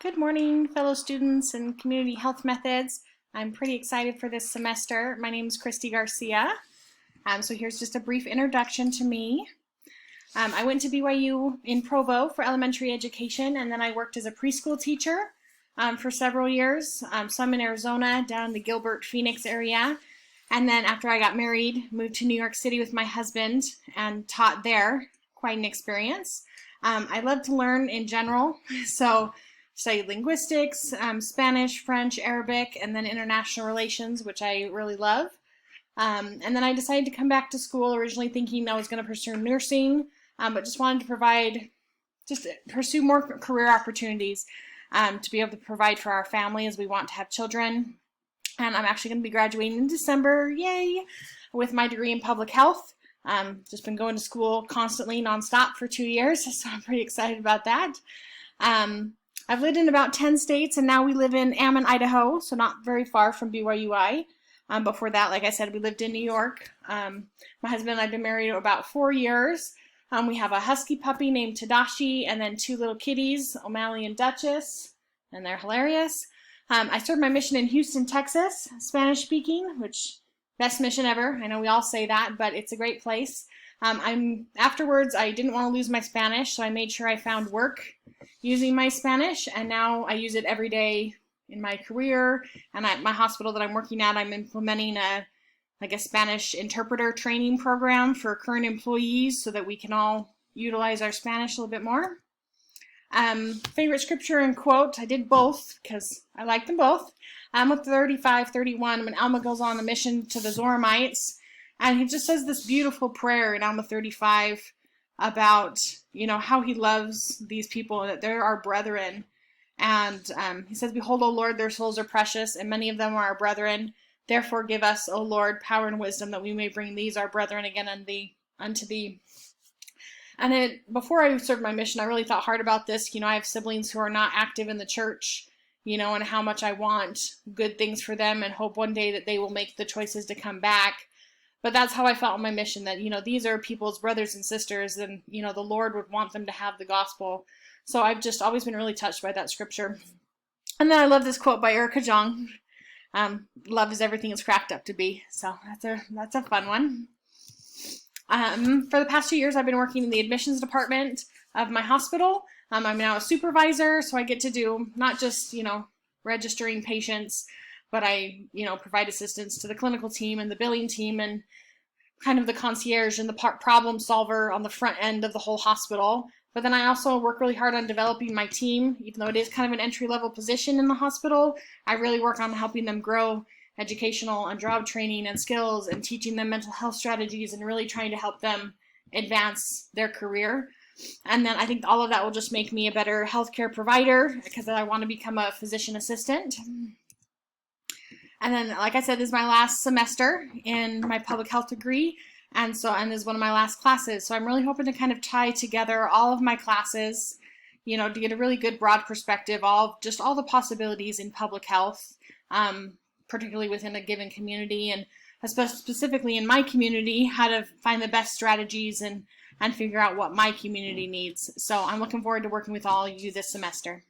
Good morning, fellow students and community health methods. I'm pretty excited for this semester. My name is Christy Garcia. So here's just a brief introduction to me. I went to BYU in Provo for elementary education, and then I worked as a preschool teacher for several years, some in Arizona, down in the Gilbert, Phoenix area. And then after I got married, moved to New York City with my husband and taught there. Quite an experience. I love to learn in general, so studied linguistics, Spanish, French, Arabic, and then international relations, which I really love. And then I decided to come back to school, originally thinking I was going to pursue nursing, but just wanted to pursue more career opportunities to be able to provide for our family as we want to have children. And I'm actually going to be graduating in December, yay, with my degree in public health. Just been going to school constantly, nonstop for 2 years, so I'm pretty excited about that. I've lived in about 10 states, and now we live in Ammon, Idaho, so not very far from BYUI. Before that, like I said, we lived in New York. My husband and I have been married about 4 years. We have a husky puppy named Tadashi, and then 2 little kitties, O'Malley and Duchess, and they're hilarious. I served my mission in Houston, Texas, Spanish speaking, which best mission ever. I know we all say that, but it's a great place. Afterwards, I didn't want to lose my Spanish, so I made sure I found work using my Spanish, and now I use it every day in my career. And at my hospital that I'm working at, I'm implementing a Spanish interpreter training program for current employees so that we can all utilize our Spanish a little bit more. Favorite scripture and quote, I did both because I like them both. With 35:31, when Alma goes on a mission to the Zoramites, and he just says this beautiful prayer in Alma 35 about, how he loves these people and that they're our brethren. And he says, "Behold, O Lord, their souls are precious, and many of them are our brethren. Therefore give us, O Lord, power and wisdom, that we may bring these our brethren again unto thee." And before I served my mission, I really thought hard about this. I have siblings who are not active in the church, and how much I want good things for them and hope one day that they will make the choices to come back. But that's how I felt on my mission, that, these are people's brothers and sisters, and, the Lord would want them to have the gospel. So I've just always been really touched by that scripture. And then I love this quote by Erica Jong. Love is everything it's cracked up to be. So that's a fun one. For the past 2 years, I've been working in the admissions department of my hospital. I'm now a supervisor, so I get to do not just, registering patients, but I, provide assistance to the clinical team and the billing team and kind of the concierge and the problem solver on the front end of the whole hospital. But then I also work really hard on developing my team. Even though it is kind of an entry-level position in the hospital, I really work on helping them grow educational and job training and skills and teaching them mental health strategies and really trying to help them advance their career. And then I think all of that will just make me a better healthcare provider because I want to become a physician assistant. And then, like I said, this is my last semester in my public health degree, and this is one of my last classes. So I'm really hoping to kind of tie together all of my classes, to get a really good broad perspective of just all the possibilities in public health, particularly within a given community, and specifically in my community, how to find the best strategies and figure out what my community needs. So I'm looking forward to working with all of you this semester.